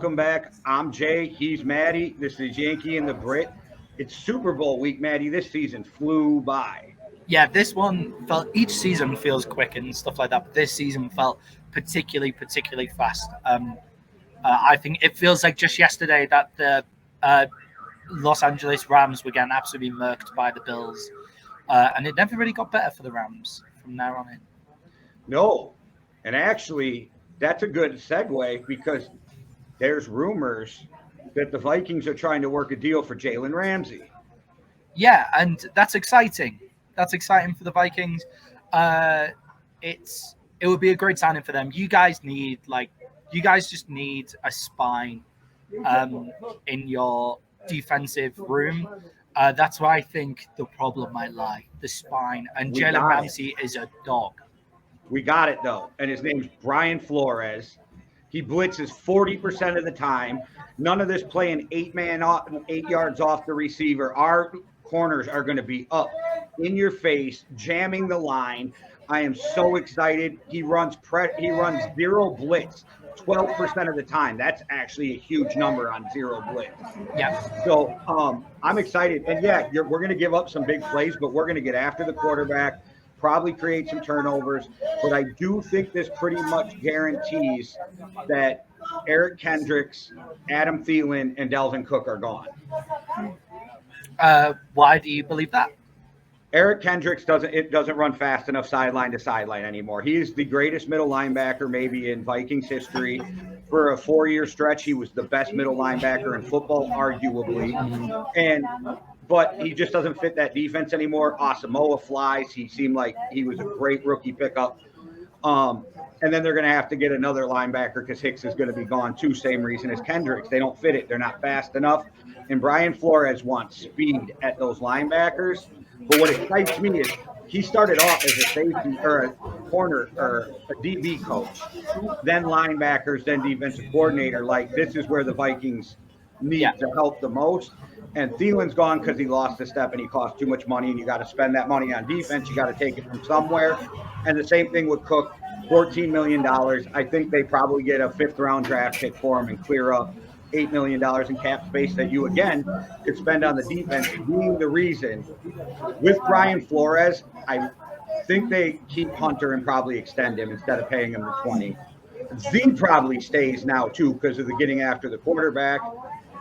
welcome back. I'm Jay. He's Maddie. This is Yankee and the Brit. It's Super Bowl week, Maddie. This season flew by. Yeah, this one felt, each season feels quick and stuff like that, but this season felt particularly fast. I think it feels like just yesterday that the Los Angeles Rams were getting absolutely murked by the Bills, and it never really got better for the Rams from there on in. No, and actually, that's a good segue because there's rumors that the Vikings are trying to work a deal for Jalen Ramsey. Yeah, and that's exciting. That's exciting for the Vikings. It would be a great signing for them. You guys just need a spine in your defensive room. That's where I think the problem might lie, the spine. And Jalen Ramsey is a dog. We got it, though. And his name's Brian Flores. He blitzes 40% of the time. None of this playing 8 yards off the receiver. Our corners are going to be up in your face, jamming the line. I am so excited. He runs zero blitz 12% of the time. That's actually a huge number on zero blitz. Yeah. So I'm excited. And yeah, we're going to give up some big plays, but we're going to get after the quarterback, probably create some turnovers. But I do think this pretty much guarantees that Eric Kendricks, Adam Thielen, and Dalvin Cook are gone. Why do you believe that? Eric Kendricks doesn't run fast enough sideline to sideline anymore. He is the greatest middle linebacker maybe in Vikings history. For a 4-year stretch, he was the best middle linebacker in football, arguably. But he just doesn't fit that defense anymore. Asamoah flies. He seemed like he was a great rookie pickup. And then they're going to have to get another linebacker because Hicks is going to be gone too. Same reason as Kendricks. They don't fit it. They're not fast enough. And Brian Flores wants speed at those linebackers. But what excites me is he started off as a safety or a corner or a DB coach, then linebackers, then defensive coordinator. Like, this is where the Vikings need to help the most. And Thielen's gone because he lost a step and he cost too much money, and you got to spend that money on defense. You got to take it from somewhere. And the same thing with Cook, $14 million. I think they probably get a 5th-round draft pick for him and clear up $8 million in cap space that you, again, could spend on the defense, being the reason. With Brian Flores, I think they keep Hunter and probably extend him instead of paying him the 20. Z probably stays now, too, because of the getting after the quarterback.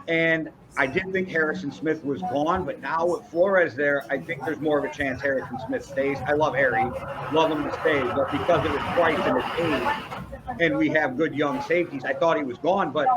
And I did think Harrison Smith was gone, but now with Flores there, I think there's more of a chance Harrison Smith stays. I love Harry, love him to stay, but because of his price and his age, and we have good young safeties, I thought he was gone, but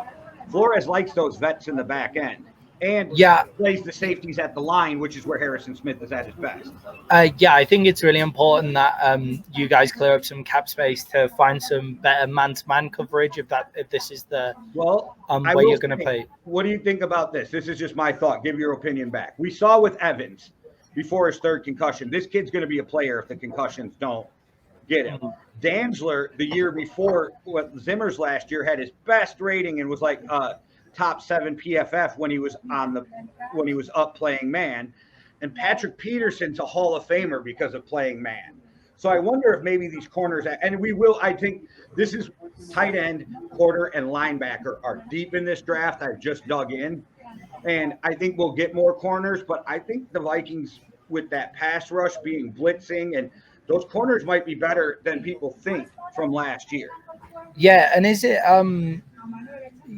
Flores likes those vets in the back end. And plays the safeties at the line, which is where Harrison Smith is at his best. I think it's really important that you guys clear up some cap space to find some better man-to-man coverage if this is the way you're going to play. What do you think about this? This is just my thought. Give your opinion back. We saw with Evans before his 3rd concussion. This kid's going to be a player if the concussions don't get him. Dantzler, the year before, Zimmer's last year, had his best rating and was like top 7 PFF when he was up playing man. And Patrick Peterson's a Hall of Famer because of playing man. So I wonder if maybe these corners, and I think this is tight end, quarter, and linebacker are deep in this draft. I've just dug in. And I think we'll get more corners, but I think the Vikings, with that pass rush being blitzing, and those corners might be better than people think from last year. Yeah, and is it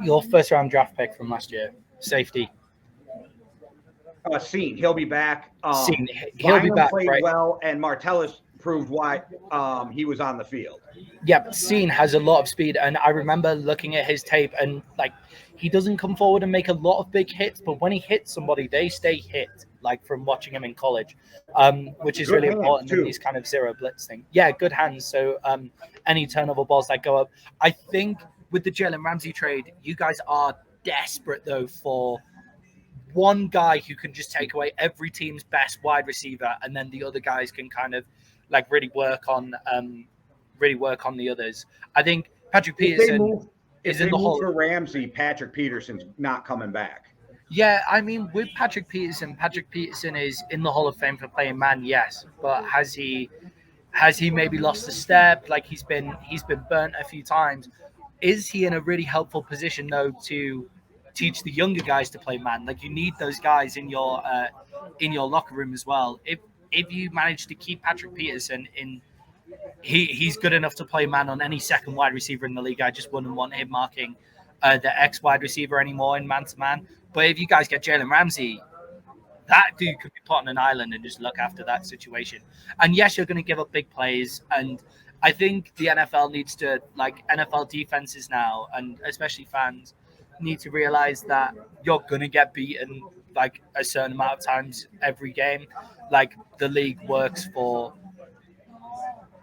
your 1st-round draft pick from last year, safety? Seen. He'll be back. He'll be back, played right? well, and Martellus proved why he was on the field. Yeah, but Seen has a lot of speed, and I remember looking at his tape, and he doesn't come forward and make a lot of big hits, but when he hits somebody, they stay hit, from watching him in college, which is good, really important in these kind of zero blitz thing. Yeah, good hands. So any turnover balls that go up. I think with the Jalen Ramsey trade, you guys are desperate, though, for one guy who can just take away every team's best wide receiver, and then the other guys can kind of really work on the others. I think Patrick Peterson is in the hole. For Ramsey, Patrick Peterson's not coming back. Yeah, I mean, with Patrick Peterson is in the Hall of Fame for playing man, yes, but has he maybe lost a step? He's been burnt a few times. is he in a really helpful position though to teach the younger guys to play man? Like you need those guys in your locker room as well. If you manage to keep Patrick Peterson in, he's good enough to play man on any second wide receiver in the league. I just wouldn't want him marking the X wide receiver anymore in man to man. But if you guys get Jalen Ramsey, that dude could be put on an island and just look after that situation. And yes, you're going to give up big plays. And I think the NFL needs to, like NFL defenses now, and especially fans, need to realize that you're going to get beaten like a certain amount of times every game. Like the league works for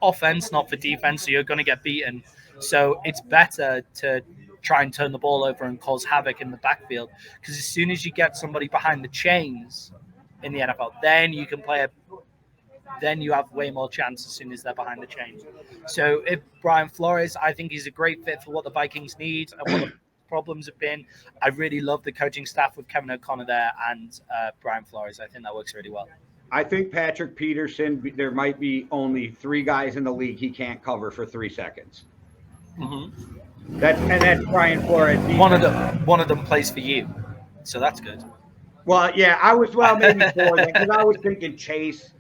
offense, not for defense. So you're going to get beaten. So it's better to try and turn the ball over and cause havoc in the backfield, because as soon as you get somebody behind the chains in the NFL, then you can play then you have way more chance as soon as they're behind the chains. So if Brian Flores, I think he's a great fit for what the Vikings need and what the problems have been. I really love the coaching staff with Kevin O'Connor there and Brian Flores. I think that works really well. I think Patrick Peterson, there might be only 3 guys in the league he can't cover for 3 seconds. Mm-hmm. That's Brian Flores. One of them plays for you, so that's good. Well, yeah, maybe 4 because I was thinking Chase.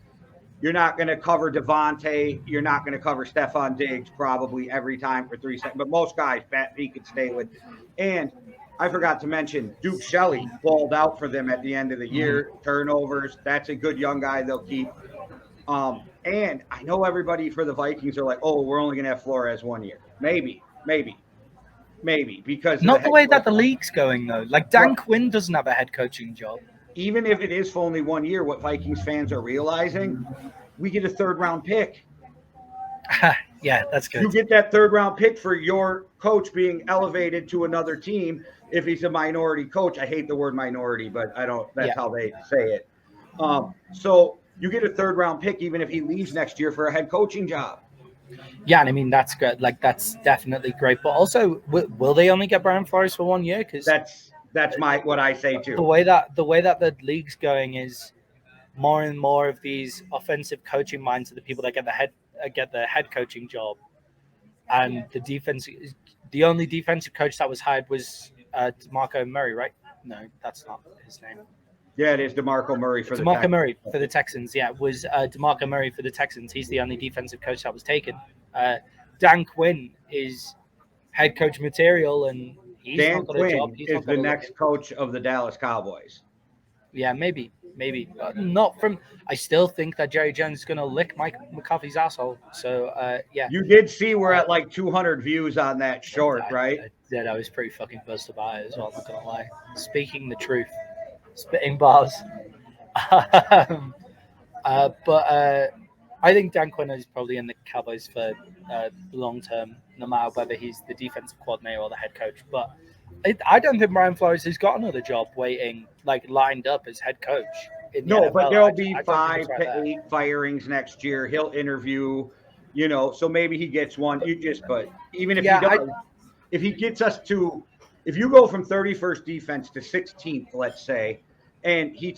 You're not going to cover Devontae. You're not going to cover Stephon Diggs probably every time for 3 seconds. But most guys, he could stay with. And I forgot to mention Duke Shelley balled out for them at the end of the year. Mm-hmm. Turnovers. That's a good young guy they'll keep. And I know everybody for the Vikings are like, oh, we're only going to have Flores 1 year. Maybe. Because not the way that the league's going, though. Like Dan Quinn doesn't have a head coaching job. Even if it is for only 1 year, what Vikings fans are realizing, we get a 3rd-round pick. Yeah, that's good. You get that 3rd-round pick for your coach being elevated to another team if he's a minority coach. I hate the word minority, but that's how they say it. So you get a 3rd-round pick even if he leaves next year for a head coaching job. Yeah, and I mean, that's good. Like, that's definitely great. But also, will they only get Brian Flores for 1 year? Because that's what I say too. The way that the league's going is more and more of these offensive coaching minds are the people that get the head coaching job, and the defense. The only defensive coach that was hired was DeMarco Murray, right? No, that's not his name. Yeah, it is DeMarco Murray for the Texans. Yeah, it was DeMarco Murray for the Texans. He's the only defensive coach that was taken. Dan Quinn is head coach material, and Dan Quinn is the next coach of the Dallas Cowboys. Yeah, maybe. Not from. I still think that Jerry Jones is going to lick Mike McCarthy's asshole. So, yeah. You did see we're at like 200 views on that short, right? I was pretty fucking buzzed about it as well. I'm not going to lie. Speaking the truth. Spitting bars. But I think Dan Quinn is probably in the Cowboys for long term, no matter whether he's the defensive coordinator or the head coach. But I don't think Brian Flores has got another job waiting, like lined up as head coach. No, but there'll be 5 to 8 firings next year. He'll interview, so maybe he gets one. But even if he does, if he gets us to, if you go from 31st defense to 16th, let's say, and he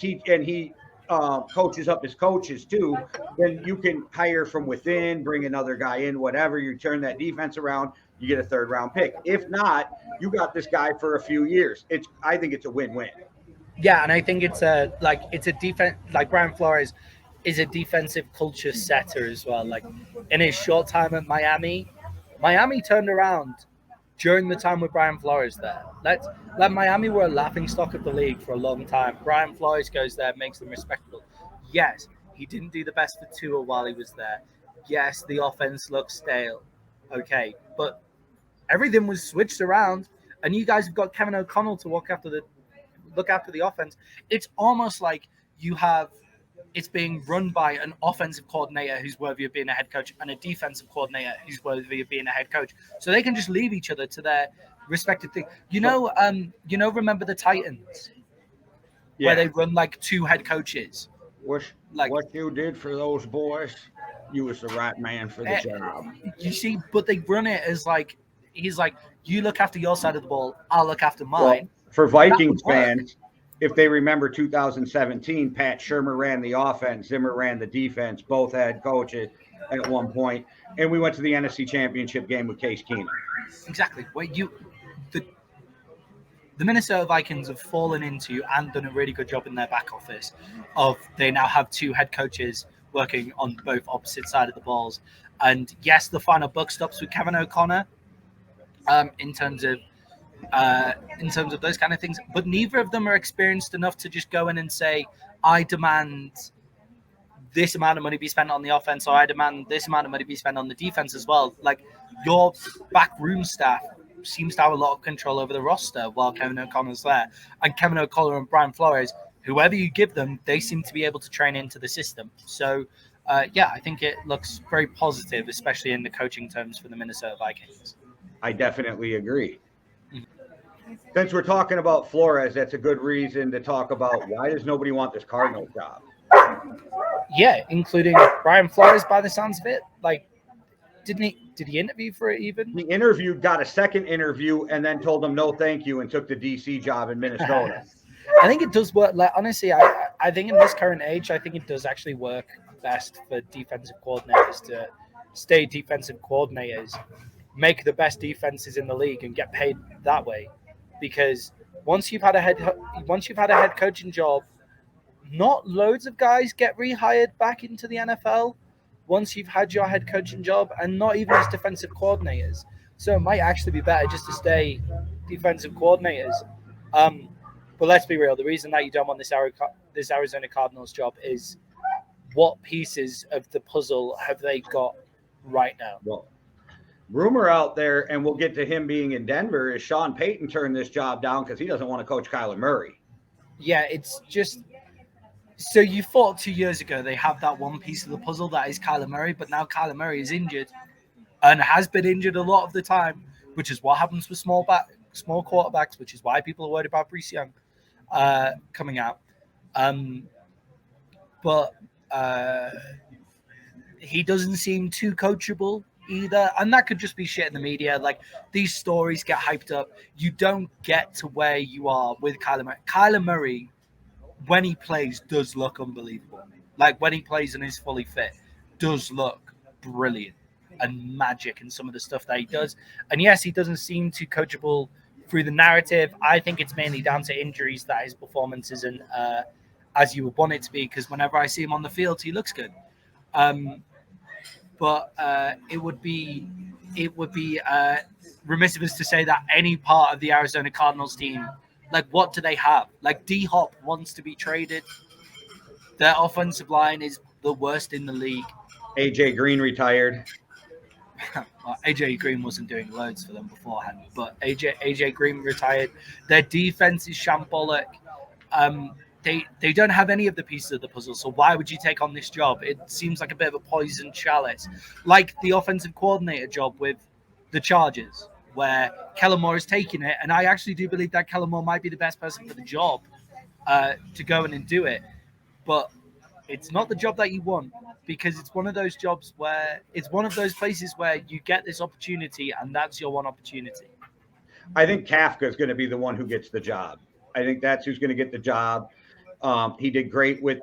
coaches up his coaches too, then you can hire from within, bring another guy in, whatever. You turn that defense around, you get a 3rd-round pick. If not, you got this guy for a few years. I think it's a win-win. Yeah, and I think it's a defense. Like Brian Flores is a defensive culture setter as well. Like in his short time at Miami turned around during the time with Brian Flores there. Miami were a laughingstock of the league for a long time. Brian Flores goes there, makes them respectable. Yes, he didn't do the best for Tua while he was there. Yes, the offense looks stale. Okay, but everything was switched around, and you guys have got Kevin O'Connell to look after the offense. It's almost like it's being run by an offensive coordinator who's worthy of being a head coach and a defensive coordinator who's worthy of being a head coach. So they can just leave each other to their respective thing. Remember the Titans? Yeah. Where they run like 2 head coaches. What you did for those boys, you was the right man for the job. You see, but they run it as like, he's like, you look after your side of the ball, I'll look after mine. Well, for Vikings fans, if they remember 2017, Pat Shurmur ran the offense, Zimmer ran the defense, both head coaches. at one point, and we went to the NFC Championship game with Case Keenum. Exactly. The Minnesota Vikings have fallen into and done a really good job in their back office of they now have two head coaches working on both opposite side of the balls. And yes, the final buck stops with Kevin O'Connor in terms of those kind of things, but neither of them are experienced enough to just go in and say, I demand this amount of money be spent on the offense, or I demand this amount of money be spent on the defense as well. Like, your backroom staff seems to have a lot of control over the roster while Kevin O'Connor's there. And Kevin O'Connor and Brian Flores, whoever you give them, they seem to be able to train into the system. So, yeah, I think it looks very positive, especially in the coaching terms for the Minnesota Vikings. I definitely agree. Since we're talking about Flores, that's a good reason to talk about why does nobody want this Cardinals job? Yeah, including Brian Flores by the sounds of it. Like, did he interview for it even? He interviewed, got a second interview, and then told them no thank you and took the DC job in Minnesota. I think it does work. Like, honestly, I think in this current age, I think it does actually work best for defensive coordinators to stay defensive coordinators, make the best defenses in the league, and get paid that way. Because once you've had a head coaching job, not loads of guys get rehired back into the NFL once you've had your head coaching job, and not even as defensive coordinators. So it might actually be better just to stay defensive coordinators. But let's be real. The reason that you don't want this Arizona Cardinals job is what pieces of the puzzle have they got right now? Well, rumor out there, and we'll get to him being in Denver, is Sean Payton turned this job down because he doesn't want to coach Kyler Murray. Yeah, it's just... So you thought 2 years ago they have that one piece of the puzzle that is Kyler Murray, but now Kyler Murray is injured and has been injured a lot of the time, which is what happens with small quarterbacks, which is why people are worried about Bryce Young coming out. But he doesn't seem too coachable either, and that could just be shit in the media. Like, these stories get hyped up. You don't get to where you are with Kyler Murray. Kyler Murray, when he plays, does look unbelievable. Like, when he plays and is fully fit, does look brilliant and magic in some of the stuff that he does. And yes, he doesn't seem too coachable through the narrative. I think it's mainly down to injuries that his performance isn't as you would want it to be, because whenever I see him on the field, he looks good. But it would be remiss of us to say that any part of the Arizona Cardinals team, like, what do they have? Like, D-Hop wants to be traded. Their offensive line is the worst in the league. AJ Green retired. Well, AJ Green wasn't doing loads for them beforehand, but AJ Green retired. Their defense is shambolic. They don't have any of the pieces of the puzzle, so why would you take on this job? It seems like a bit of a poison chalice, like the offensive coordinator job with the Chargers, where Kellen Moore is taking it, and I actually do believe that Kellen Moore might be the best person for the job to go in and do it, but it's not the job that you want, because it's one of those jobs where it's one of those places where you get this opportunity, and that's your one opportunity. I think Kafka is going to be the one who gets the job. I think that's who's going to get the job. He did great with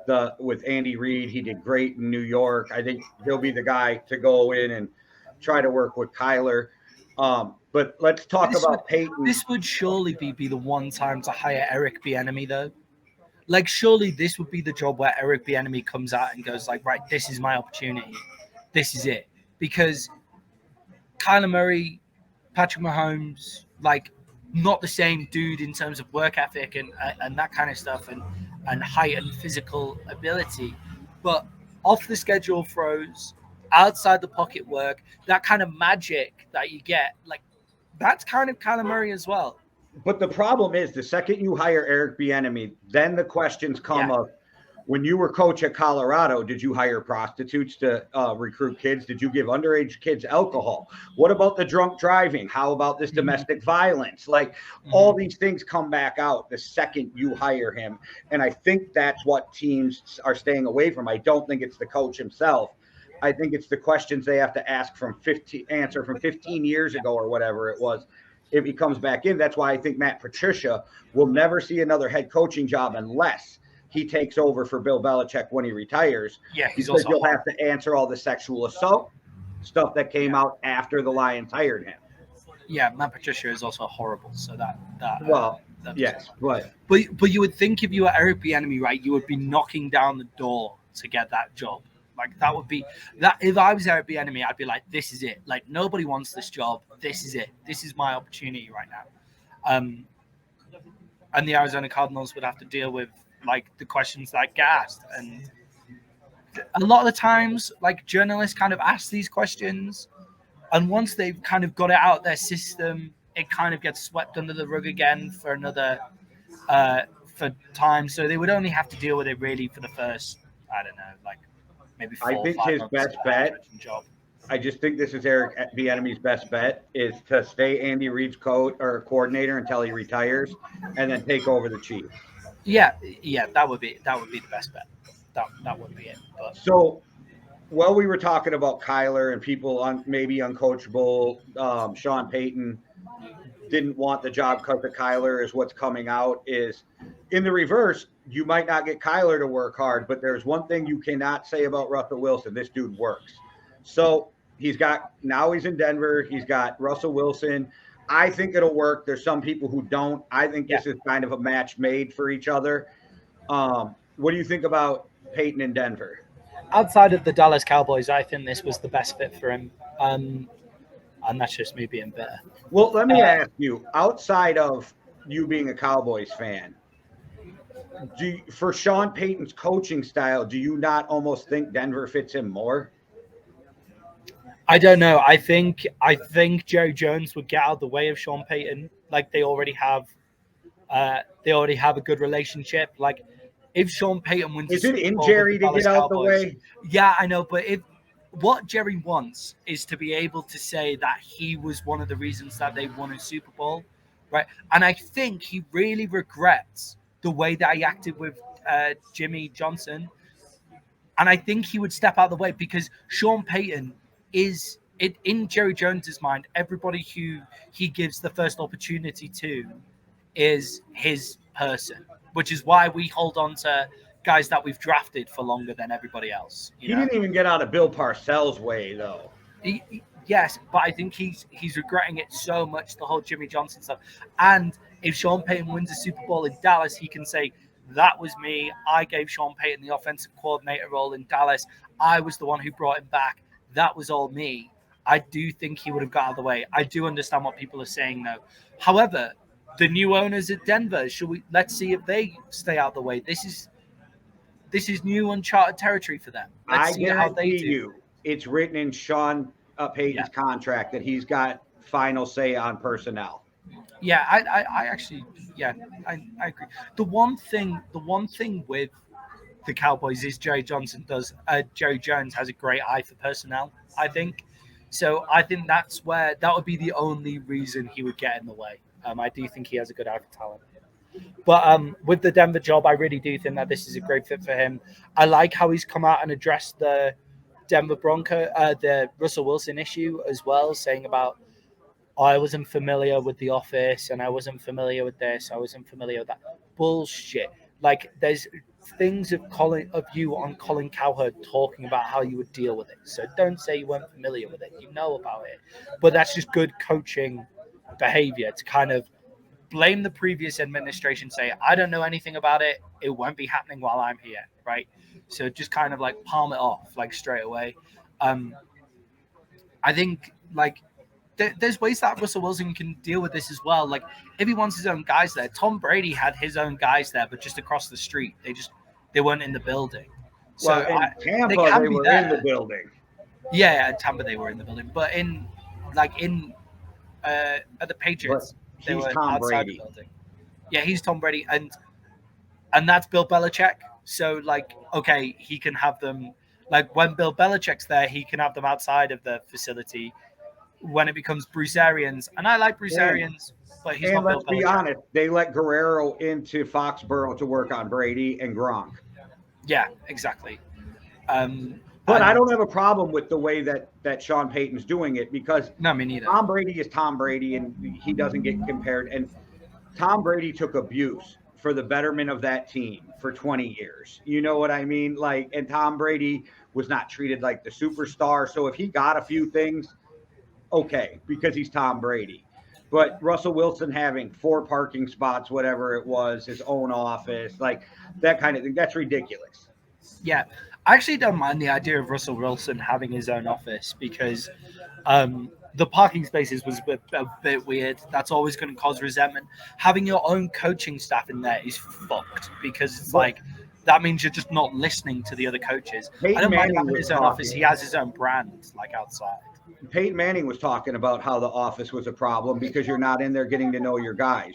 Andy Reid. He did great in New York. I think he'll be the guy to go in and try to work with Kyler. But let's talk about Payton. This would surely be the one time to hire Eric Bieniemy, though. Like, surely this would be the job where Eric Bieniemy comes out and goes like, right, this is my opportunity. This is it. Because Kyler Murray, Patrick Mahomes, like, not the same dude in terms of work ethic and that kind of stuff and height and physical ability. But off the schedule throws, outside the pocket work, that kind of magic that you get, like, that's kind of Kyler Murray as well. But the problem is, the second you hire Eric Bieniemy, then the questions come of, when you were coach at Colorado, did you hire prostitutes to recruit kids? Did you give underage kids alcohol? What about the drunk driving? How about this domestic violence? Like, all these things come back out the second you hire him. And I think that's what teams are staying away from. I don't think it's the coach himself. I think it's the questions they have to answer from 15 years ago or whatever it was. If he comes back in, that's why I think Matt Patricia will never see another head coaching job unless he takes over for Bill Belichick when he retires. Yeah, he's because also you'll have to answer all the sexual assault stuff that came out after the Lions hired him. Yeah, Matt Patricia is also horrible. So that yes, but you would think if you were Eric Bieniemy, right, you would be knocking down the door to get that job. Like that would be that. If I was Eric Bieniemy, I'd be like, this is it. Like nobody wants this job. This is it. This is my opportunity right now. And the Arizona Cardinals would have to deal with like the questions that get asked, and a lot of the times, like journalists kind of ask these questions, and once they've kind of got it out of their system, it kind of gets swept under the rug again for another for time. So they would only have to deal with it really for the first, I don't know, like maybe 4 I or think 5 his months best bet. Job. I just think this is Eric Bieniemy's best bet is to stay Andy Reid's coordinator until he retires, and then take over the Chiefs. Yeah, that would be the best bet. That would be it. But. So, while we were talking about Kyler and people maybe uncoachable, Sean Payton didn't want the job because of Kyler is what's coming out. Is in the reverse, you might not get Kyler to work hard, but there's one thing you cannot say about Russell Wilson. This dude works. So he's in Denver. He's got Russell Wilson. I think it'll work. There's some people who don't. I think this is kind of a match made for each other. What do you think about Payton in Denver? Outside of the Dallas Cowboys, I think this was the best fit for him. And that's just me being bitter. Well, let me ask you, outside of you being a Cowboys fan, for Sean Payton's coaching style, do you not almost think Denver fits him more? I don't know. I think Jerry Jones would get out of the way of Sean Payton. Like they already have a good relationship. Like if Sean Payton wins, is it in Jerry to get out of the way? Yeah, I know. But what Jerry wants is to be able to say that he was one of the reasons that they won a Super Bowl, right? And I think he really regrets the way that he acted with Jimmy Johnson. And I think he would step out of the way because Sean Payton is it in Jerry Jones's mind. Everybody who he gives the first opportunity to is his person, which is why we hold on to guys that we've drafted for longer than everybody else. He didn't even get out of Bill Parcells' way, though. Yes, but I think he's regretting it so much, the whole Jimmy Johnson stuff. And if Sean Payton wins a Super Bowl in Dallas, he can say, that was me. I gave Sean Payton the offensive coordinator role in Dallas. I was the one who brought him back. That was all me. I do think he would have got out of the way. I do understand what people are saying, though. However, the new owners at Denver, let's see if they stay out of the way. This is new uncharted territory for them. Let's see how they do. It's written in Sean Payton's contract that he's got final say on personnel. Yeah, I actually, I agree. The one thing with the Cowboys is Jerry Jones has a great eye for personnel, I think. So I think that would be the only reason he would get in the way. I do think he has a good eye for talent. But with the Denver job, I really do think that this is a great fit for him. I like how he's come out and addressed the Denver the Russell Wilson issue as well, saying about, I wasn't familiar with the office and I wasn't familiar with this. I wasn't familiar with that. Bullshit. Like there's things of you on Colin Cowherd talking about how you would deal with it. So don't say you weren't familiar with it. You know about it. But that's just good coaching behavior to kind of blame the previous administration, say, I don't know anything about it. It won't be happening while I'm here, right? So just kind of like palm it off like straight away. I think like there's ways that Russell Wilson can deal with this as well. Like if he wants his own guys there, Tom Brady had his own guys there, but just across the street. They weren't in the building. So well, in Tampa, they were in the building. Yeah, Tampa, they were in the building, but at the Patriots, they were outside Brady. The building. Yeah, he's Tom Brady, and that's Bill Belichick. So like, okay, he can have them. Like when Bill Belichick's there, he can have them outside of the facility. When it becomes Bruce Arians, and I like Bruce Arians, but he's not Bill Belichick. Let's be honest, they let Guerrero into Foxborough to work on Brady and Gronk. Yeah, exactly. But I don't have a problem with the way that Sean Payton's doing it because no, me neither. Tom Brady is Tom Brady, and he doesn't get compared. And Tom Brady took abuse for the betterment of that team for 20 years. You know what I mean? Like, and Tom Brady was not treated like the superstar. So if he got a few things, okay, because he's Tom Brady. But Russell Wilson having 4 parking spots, whatever it was, his own office, like that kind of thing, that's ridiculous. Yeah, I actually don't mind the idea of Russell Wilson having his own office because the parking spaces was a bit weird. That's always going to cause resentment. Having your own coaching staff in there is fucked because it's like that means you're just not listening to the other coaches. I Peyton don't mind him Manning having was his own office. He talking. has his own brand, like outside. Peyton Manning was talking about how the office was a problem because you're not in there getting to know your guys.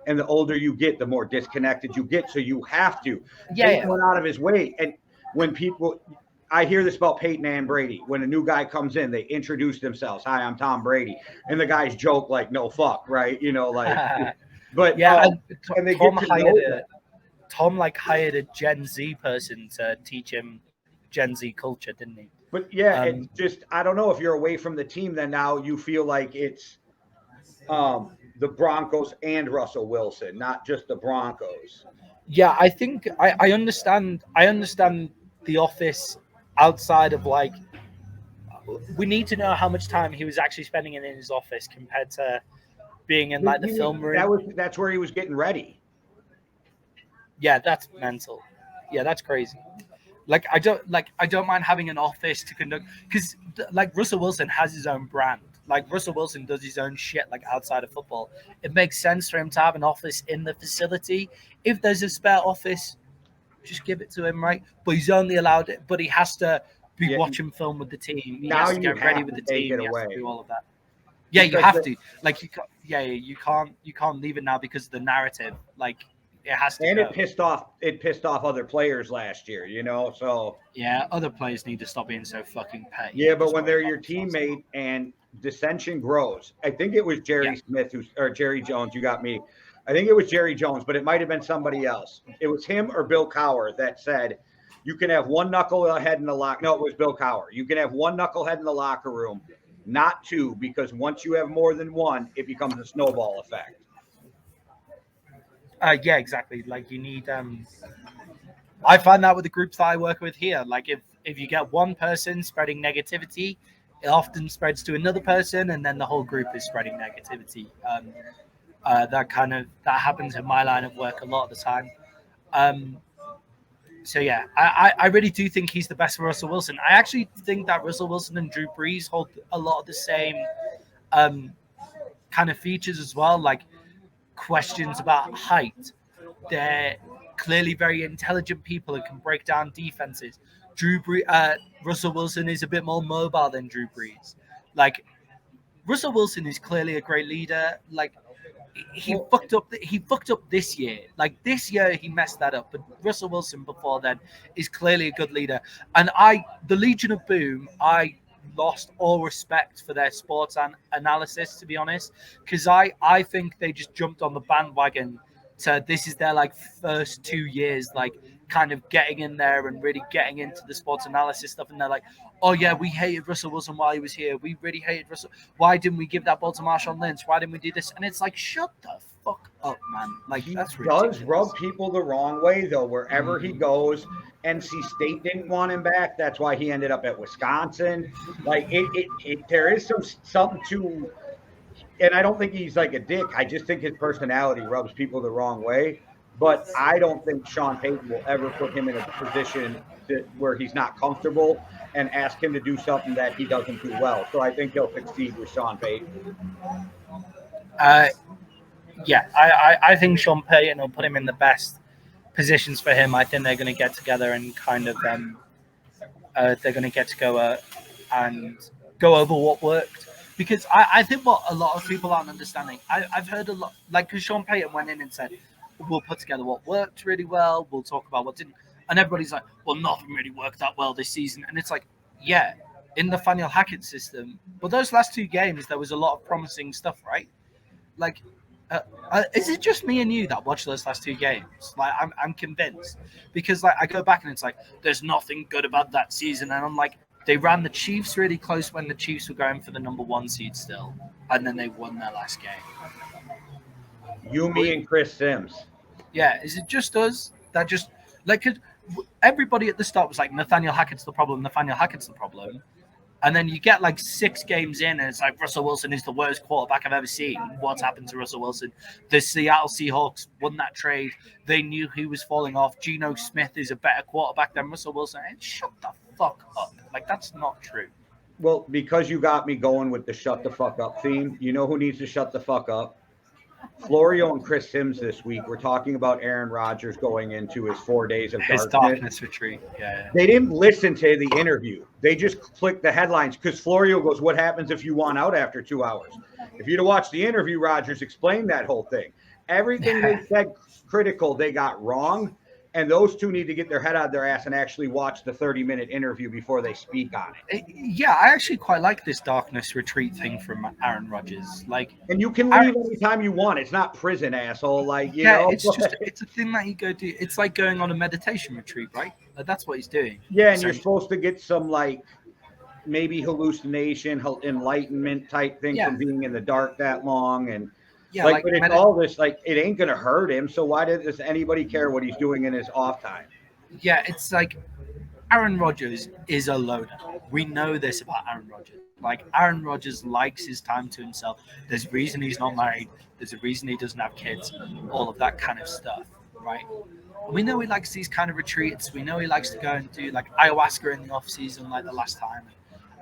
And the older you get, the more disconnected you get. So you have to. Yeah, Peyton yeah. went out of his way. And when people, I hear this about Peyton and Brady. When a new guy comes in, they introduce themselves. Hi, I'm Tom Brady. And the guys joke like, no fuck, right? You know, like, but yeah, and they Tom get to hired know them. Tom hired a Gen Z person to teach him Gen Z culture, didn't he? But yeah, it's just, I don't know if you're away from the team, then now you feel like it's the Broncos and Russell Wilson, not just the Broncos. Yeah, I think I understand. I understand the office outside of like we need to know how much time he was actually spending in his office compared to being in like the film room. That's where he was getting ready. Yeah, that's mental. Yeah, that's crazy. Like I don't mind having an office to conduct because like Russell Wilson has his own brand. Like Russell Wilson does his own shit like outside of football. It makes sense for him to have an office in the facility. If there's a spare office, just give it to him, right? But he's only allowed it. But he has to be watching film with the team. He now has to get ready with the team. He has to do all of that. Yeah, you have to. Like you can't leave it now because of the narrative. Like it has to. And go. it pissed off other players last year, you know. So yeah, other players need to stop being so fucking petty. Yeah, but when they're your teammate and dissension grows, I think it was Jerry Smith or Jerry Jones. You got me. I think it was Jerry Jones, but it might have been somebody else. It was him or Bill Cowher that said you can have one knucklehead in the locker. No, it was Bill Cowher. You can have one knucklehead in the locker room, not two, because once you have more than one, it becomes a snowball effect. Yeah, exactly. Like you need. I find that with the groups that I work with here. Like if you get one person spreading negativity, it often spreads to another person, and then the whole group is spreading negativity. That happens in my line of work a lot of the time. So yeah, I really do think he's the best for Russell Wilson. I actually think that Russell Wilson and Drew Brees hold a lot of the same kind of features as well, like questions about height. They're clearly very intelligent people and can break down defenses. Russell Wilson is a bit more mobile than Drew Brees. Like Russell Wilson is clearly a great leader. Like he fucked up this year. Like this year he messed that up. But Russell Wilson before then is clearly a good leader. And the Legion of Boom, I lost all respect for their sports analysis, to be honest, because I think they just jumped on the bandwagon to this is their like first 2 years like kind of getting in there and really getting into the sports analysis stuff, and they're like, oh yeah, we hated Russell Wilson while he was here, we really hated Russell, why didn't we give that ball to Marshawn Lynch, why didn't we do this? And it's like, shut the fuck up, man. Like that's ridiculous. Does rub people the wrong way though wherever he goes. NC State didn't want him back, that's why he ended up at Wisconsin. Like there is something to, and I don't think he's like a dick, I just think his personality rubs people the wrong way. But I don't think Sean Payton will ever put him in a position where he's not comfortable and ask him to do something that he doesn't do well. So I think he'll succeed with Sean Payton. Yeah, I think Sean Payton will put him in the best positions for him. I think they're going to get together and kind of they're going to get to go and go over what worked. Because I think what a lot of people aren't understanding, I've heard a lot, like because Sean Payton went in and said, we'll put together what worked really well, we'll talk about what didn't. And everybody's like, well, nothing really worked that well this season. And it's like, yeah, in the Nathaniel Hackett system. But those last 2 games, there was a lot of promising stuff, right? Like, is it just me and you that watch those last 2 games? Like, I'm convinced. Because, like, I go back and it's like, there's nothing good about that season. And I'm like, they ran the Chiefs really close when the Chiefs were going for the number 1 seed still. And then they won their last game. You, me, and Chris Sims. Yeah, is it just us that just like 'cause everybody at the start was like Nathaniel Hackett's the problem, Nathaniel Hackett's the problem, and then you get like 6 games in, and it's like Russell Wilson is the worst quarterback I've ever seen. What's happened to Russell Wilson? The Seattle Seahawks won that trade. They knew he was falling off. Geno Smith is a better quarterback than Russell Wilson. And shut the fuck up! Like that's not true. Well, because you got me going with the shut the fuck up theme, you know who needs to shut the fuck up? Florio and Chris Sims this week. We're talking about Aaron Rodgers going into his 4 days of His darkness retreat. Yeah. They didn't listen to the interview. They just clicked the headlines because Florio goes, "What happens if you want out after 2 hours?" If you'd have watched the interview, Rodgers explained that whole thing. Everything they said critical, they got wrong. And those two need to get their head out of their ass and actually watch the 30-minute interview before they speak on it. Yeah, I actually quite like this darkness retreat thing from Aaron Rodgers. Like, and you can leave anytime you want. It's not prison, asshole. Like, you know, it's a thing that you go do. It's like going on a meditation retreat, right? Like, that's what he's doing. Yeah, and you're supposed to get some like maybe hallucination, enlightenment type thing from being in the dark that long, and. Yeah, like but it's all this, like, it ain't going to hurt him. So why does anybody care what he's doing in his off time? Yeah, it's like Aaron Rodgers is a loner. We know this about Aaron Rodgers. Like, Aaron Rodgers likes his time to himself. There's a reason he's not married. There's a reason he doesn't have kids. All of that kind of stuff, right? We know he likes these kind of retreats. We know he likes to go and do, like, ayahuasca in the off season, like the last time.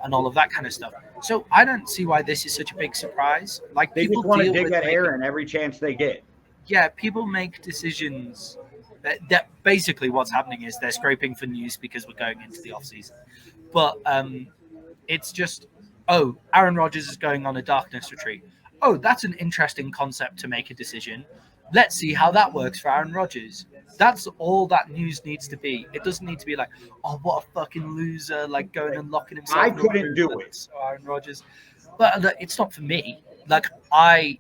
And all of that kind of stuff. So I don't see why this is such a big surprise. Like they people just want to dig at Aaron every chance they get. Yeah, people make decisions. That basically what's happening is they're scraping for news because we're going into the off season. But it's just, oh, Aaron Rodgers is going on a darkness retreat. Oh, that's an interesting concept to make a decision. Let's see how that works for Aaron Rodgers. That's all that news needs to be. It doesn't need to be like, oh, what a fucking loser, like going and locking himself. I couldn't do it. So Aaron Rodgers. But it's not for me. Like I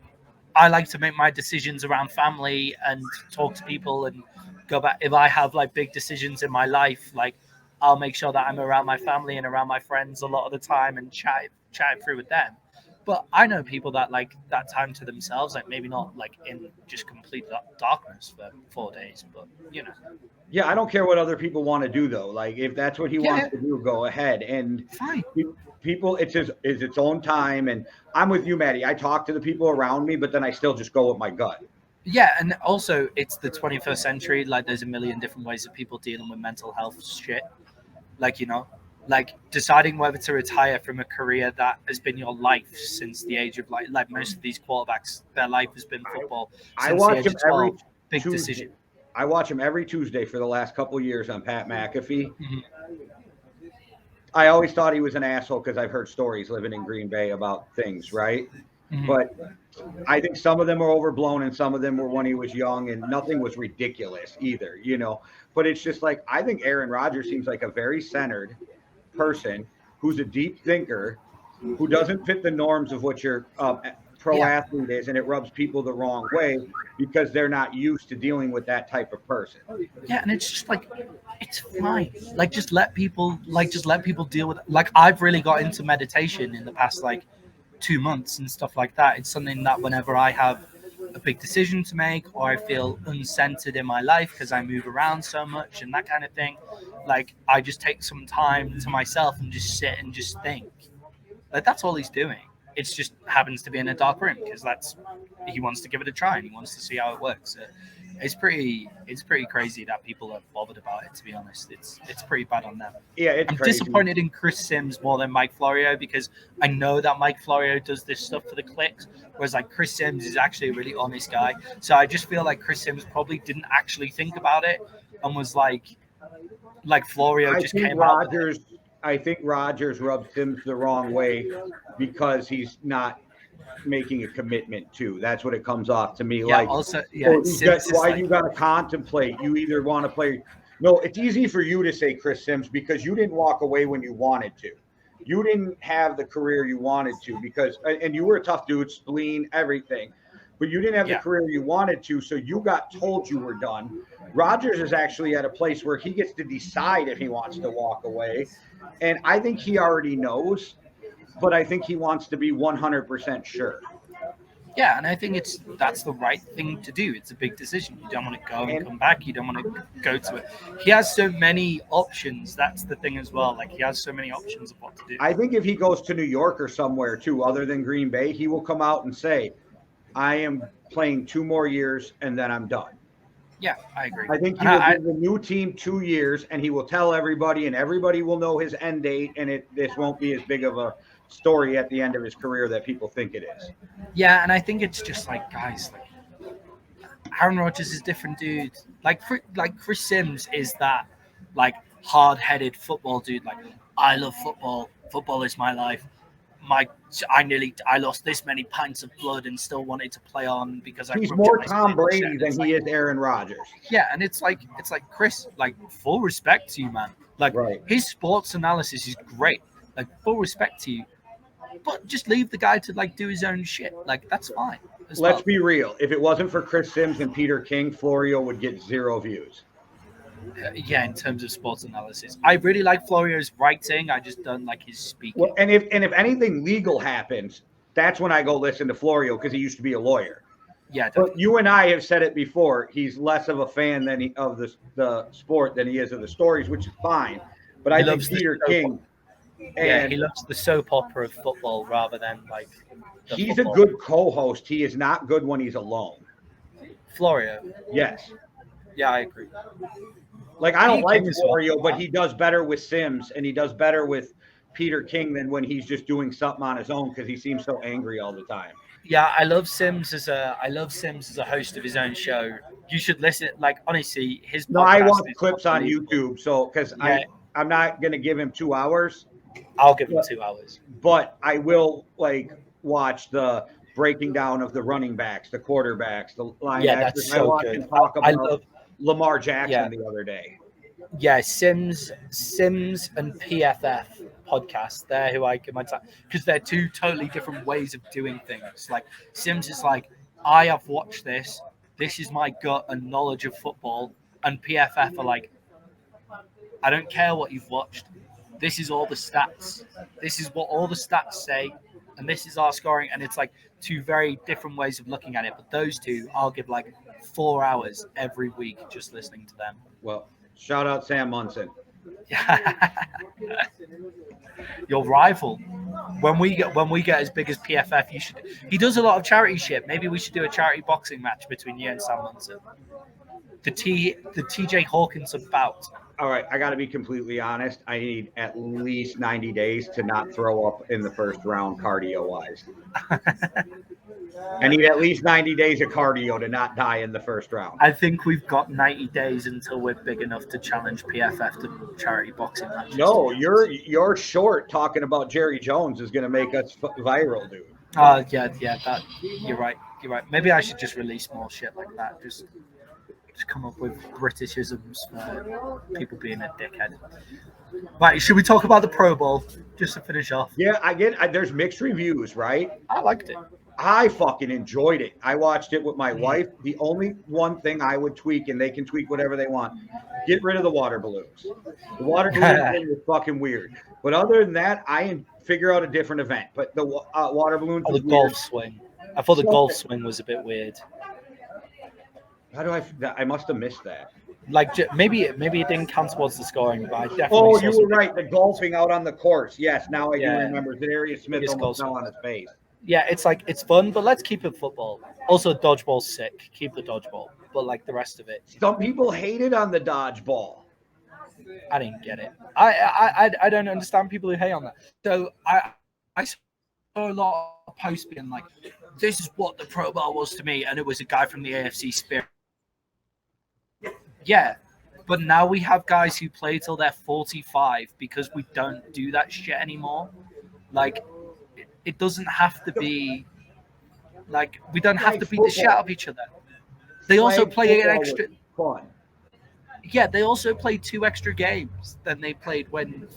like to make my decisions around family and talk to people and go back. If I have like big decisions in my life, like I'll make sure that I'm around my family and around my friends a lot of the time and chat it through with them. But I know people that like that time to themselves, like maybe not like in just complete darkness for 4 days, but you know. Yeah, I don't care what other people want to do though. Like if that's what he wants to do, go ahead. And fine. People, it's its own time. And I'm with you, Maddie. I talk to the people around me, but then I still just go with my gut. Yeah, and also it's the 21st century. Like there's a million different ways of people dealing with mental health shit. Like, you know. Like deciding whether to retire from a career that has been your life since the age of like most of these quarterbacks, their life has been football. I watch him every big Tuesday. Decision. I watch him every Tuesday for the last couple of years on Pat McAfee. Mm-hmm. I always thought he was an asshole because I've heard stories living in Green Bay about things, right? Mm-hmm. But I think some of them are overblown and some of them were when he was young and nothing was ridiculous either, you know. But it's just like I think Aaron Rodgers seems like a very centered person who's a deep thinker, who doesn't fit the norms of what your pro athlete is, and it rubs people the wrong way because they're not used to dealing with that type of person. Yeah, and it's just like it's fine. Like just let people deal with it. Like I've really got into meditation in the past like 2 months and stuff like that. It's something that whenever I have a big decision to make or I feel uncentered in my life because I move around so much and that kind of thing, like I just take some time to myself and just sit and just think. Like that's all he's doing. It's just happens to be in a dark room because he wants to give it a try and he wants to see how it works. It's pretty crazy that people are bothered about it, to be honest. It's pretty bad on them. Yeah, I'm disappointed in Chris Sims more than Mike Florio because I know that Mike Florio does this stuff for the clicks, whereas like Chris Sims is actually a really honest guy. So I just feel like Chris Sims probably didn't actually think about it and was like Florio just came out. I think Rodgers rubbed Sims the wrong way because he's not making a commitment to. That's what it comes off to me. Yeah, like also, yeah. You got to contemplate. You either want to play. No, it's easy for you to say Chris Sims because you didn't walk away when you wanted to. You didn't have the career you wanted to and you were a tough dude, spleen, everything, but you didn't have the career you wanted to. So you got told you were done. Rodgers is actually at a place where he gets to decide if he wants to walk away. And I think he already knows, but I think he wants to be 100% sure. Yeah, and I think that's the right thing to do. It's a big decision. You don't want to go and And come back. You don't want to go to it. He has so many options. That's the thing as well. Like he has so many options of what to do. I think if he goes to New York or somewhere too, other than Green Bay, he will come out and say, I am playing 2 more years and then I'm done. Yeah, I agree. I think he And will give the new team 2 years and he will tell everybody and everybody will know his end date and this won't be as big of a story at the end of his career that people think it is. yeah, and I think it's just like guys, like Aaron Rodgers is a different dude. Like Chris Sims is that like hard-headed football dude. Like I love football. Football is my life. I lost this many pints of blood and still wanted to play on because I He's ruptured more my Tom spinal Brady shed. than It's he like, is Aaron Rodgers. yeah, and it's like Chris, like full respect to you, man. Like Right. his sports analysis is great. Like full respect to you, but just leave the guy to like do his own shit. Like that's fine. Let's be real. If it wasn't for Chris Sims and Peter King, Florio would get 0 views. Yeah, in terms of sports analysis, I really like Florio's writing. I just don't like his speaking. Well, and if anything legal happens, that's when I go listen to Florio because he used to be a lawyer. Yeah, definitely. But you and I have said it before. He's less of a fan of the sport than he is of the stories, which is fine. But I think Peter King, yeah, he loves the soap opera of football rather than like. He's a good co-host. He is not good when he's alone. Florio. Yes. Yeah, I agree. Like I don't like Florio, but he does better with Sims and he does better with Peter King than when he's just doing something on his own because he seems so angry all the time. Yeah, I love Sims as a host of his own show. You should listen. Like honestly, his no, I watch clips on YouTube, so because I'm not gonna give him 2 hours. I'll give him 2 hours, but I will like watch the breaking down of the running backs, the quarterbacks, the linebackers. Yeah, that's so I watch good. him talk about Lamar Jackson the other day. Yeah, Sims and PFF podcast. They're who I give my time because they're two totally different ways of doing things. Like Sims is like, I have watched this. This is my gut and knowledge of football. And PFF are like, I don't care what you've watched. This is all the stats. This is what all the stats say. And this is our scoring. And it's like two very different ways of looking at it. But those two, I'll give like 4 hours every week just listening to them. Well, shout out Sam Munson. Your rival. When we get as big as PFF, you should. He does a lot of charity shit. Maybe we should do a charity boxing match between you and Sam Munson. The TJ Hawkins bout. All right, I got to be completely honest. I need at least 90 days to not throw up in the first round cardio-wise. I need at least 90 days of cardio to not die in the first round. I think we've got 90 days until we're big enough to challenge PFF to charity boxing matches. No, you're short talking about Jerry Jones is going to make us viral, dude. Yeah, that you're right. Maybe I should just release more shit like that. Just come up with Britishisms for people being a dickhead. Right, should we talk about the Pro Bowl just to finish off? Yeah, there's mixed reviews, right? I liked it. I fucking enjoyed it. I watched it with my wife. The only one thing I would tweak, and they can tweak whatever they want, get rid of the water balloons. The water balloon thing was fucking weird. But other than that, I figure out a different event. But the water balloons was the golf swing. I thought the golf swing was a bit weird. How do I must have missed that. Like maybe it didn't count towards the scoring, but I definitely. Oh, you were right. The golfing out on the course. Yes, now I do remember. Darius Smith almost fell on his face. Yeah, it's fun, but let's keep it football. Also, dodgeball's sick. Keep the dodgeball, but like the rest of it. Some people hated on the dodgeball. I didn't get it. I don't understand people who hate on that. So I saw a lot of posts being like, "This is what the Pro Bowl was to me," and it was a guy from the AFC Spirit. Yeah, but now we have guys who play till they're 45 because we don't do that shit anymore. Like, it doesn't have to be like we don't have to beat the shit out of each other. They also play an extra. Fun. Yeah, they also played 2 extra games than they played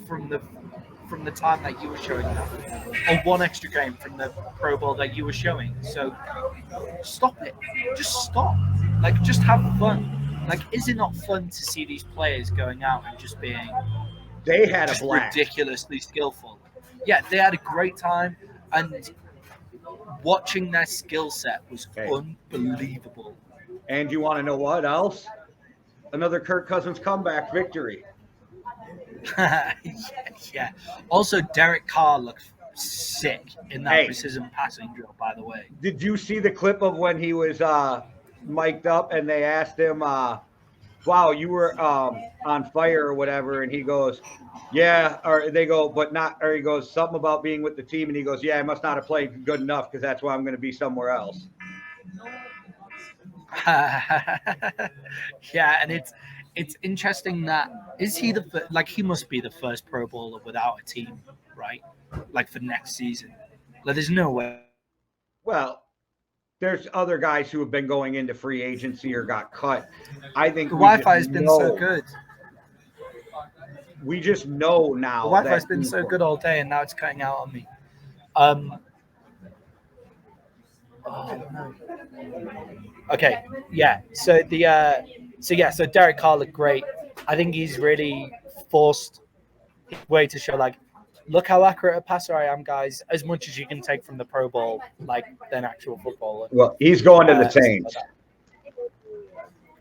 from the time that you were showing them, or 1 extra game from the Pro Bowl that you were showing. So stop it. Just stop. Like, just have fun. Like, is it not fun to see these players going out and just being they had a blast, ridiculously skillful? Yeah, they had a great time, and watching their skill set was Hey. unbelievable. And you want to know what else? Another Kirk Cousins comeback victory. Yeah. Also, Derek Carr looked sick in that Hey. precision passing drill, by the way. Did you see the clip of when he was mic'd up and they asked him, wow, you were on fire or whatever, and he goes, yeah, or they go, but not, or he goes, something about being with the team, and he goes, yeah, I must not have played good enough because that's why I'm going to be somewhere else. Yeah, and it's interesting that is he he must be the first Pro Bowler without a team, right? Like for next season. Like there's no way. Well, there's other guys who have been going into free agency or got cut. I think The Wi-Fi has been so good. We just know now. The Wi-Fi has been so good all day, and now it's cutting out on me. Okay, yeah. So so Derek Carr looked great. I think he's really forced his way to show like, look how accurate a passer I am, guys. As much as you can take from the Pro Bowl, like than actual football. Well, he's going to the Saints.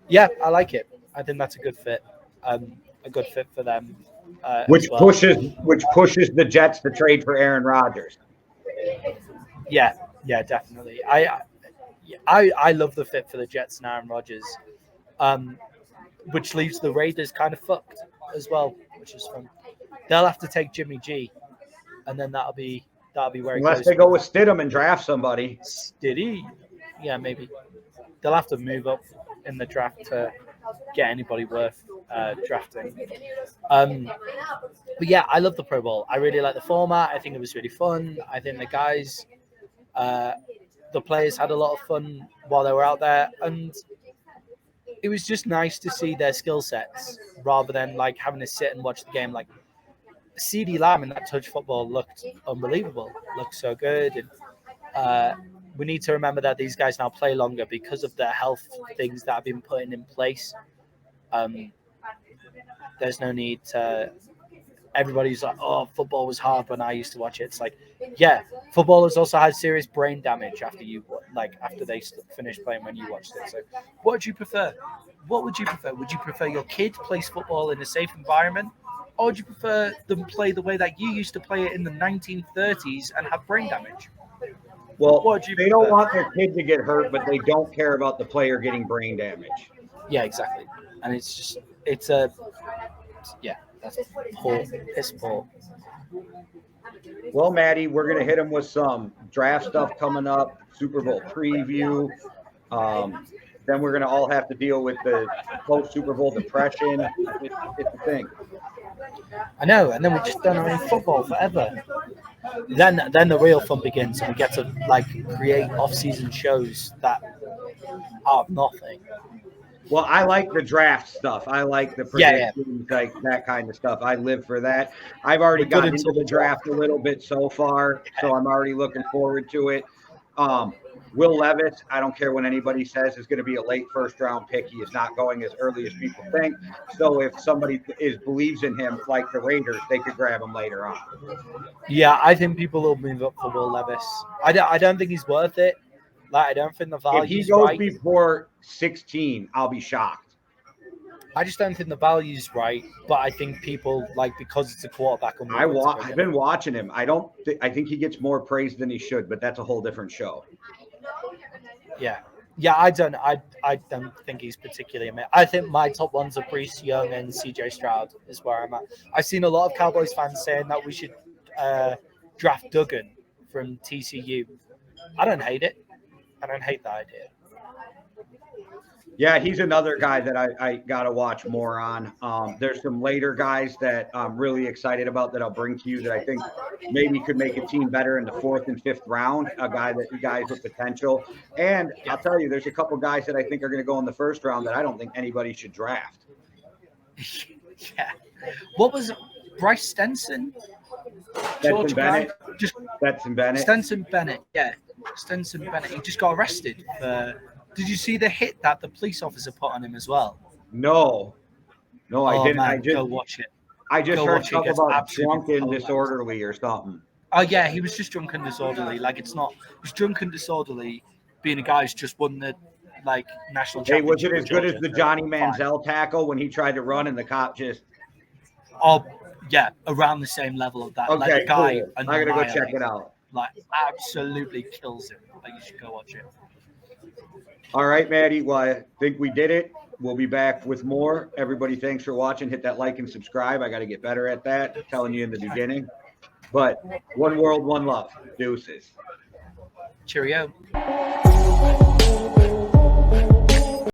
Yeah, I like it. I think that's a good fit. A good fit for them. Which pushes the Jets to trade for Aaron Rodgers. Yeah, definitely. I love the fit for the Jets and Aaron Rodgers, which leaves the Raiders kind of fucked as well, which is fun. They'll have to take Jimmy G, and then that'll be where unless they go with Stidham and draft somebody. Stiddy, yeah, maybe they'll have to move up in the draft to get anybody worth drafting. But yeah, I love the Pro Bowl. I really like the format. I think it was really fun. I think the guys, the players had a lot of fun while they were out there, and it was just nice to see their skill sets rather than like having to sit and watch the game. Like CeeDee Lamb in that touch football looked unbelievable, looked so good. And we need to remember that these guys now play longer because of the health things that have been put in place. There's no need to. Everybody's like, oh, football was hard when I used to watch it. It's like, yeah, footballers also had serious brain damage after they finished playing when you watched it. So, what would you prefer? What would you prefer? Would you prefer your kid plays football in a safe environment, or would you prefer them play the way that you used to play it in the 1930s and have brain damage? Well, they don't want their kid to get hurt, but they don't care about the player getting brain damage. Yeah, exactly. And that's piss poor. Well, Maddie, we're going to hit him with some draft stuff coming up, Super Bowl preview. Then we're going to all have to deal with the post-Super Bowl depression. It's a thing. I know, and then we just don't have any football forever. Then the real fun begins, and we get to create off-season shows that are nothing. Well, I like the draft stuff. I like the predictions, like that kind of stuff. I live for that. I've already got into the draft a little bit so far, so I'm already looking forward to it. Will Levis, I don't care what anybody says, is going to be a late first-round pick. He is not going as early as people think. So if somebody believes in him, like the Raiders, they could grab him later on. Yeah, I think people will move up for Will Levis. I don't think he's worth it. I don't think the value. If he goes before 16, I'll be shocked. I just don't think the value's right, but I think people because it's a quarterback. I've been watching him. I think he gets more praise than he should, but that's a whole different show. Yeah. I don't think he's particularly amazing. I think my top ones are Brees Young and CJ Stroud is where I'm at. I've seen a lot of Cowboys fans saying that we should draft Duggan from TCU. I don't hate it. I don't hate the idea. Yeah, he's another guy that I got to watch more on. There's some later guys that I'm really excited about that I'll bring to you that I think maybe could make a team better in the 4th and 5th round, guys with potential. And I'll tell you, there's a couple guys that I think are going to go in the 1st round that I don't think anybody should draft. Yeah. What was it? Bryce Stenson? Stetson Bennett. Stetson Bennett. Stetson Bennett, yeah. Stetson Bennett. He just got arrested for... Did you see the hit that the police officer put on him as well? No, I didn't. Man, go watch it. I just heard something about drunk and disorderly or something. Oh yeah, he was just drunk and disorderly. Like it's not. He's drunk and disorderly, being a guy who's just won the like national Hey, was championship. it as with good as Georgia, the so Johnny fine. Manziel tackle when he tried to run and the cop just? Oh yeah, around the same level of that. Like Okay, the guy cool. I gotta go check annihilates it him. out. Like absolutely kills him. Like you should go watch it. All right, Maddie. Well, I think we did it. We'll be back with more. Everybody, thanks for watching. Hit that like and subscribe. I got to get better at that. Telling you in the beginning. But one world, one love. Deuces. Cheerio.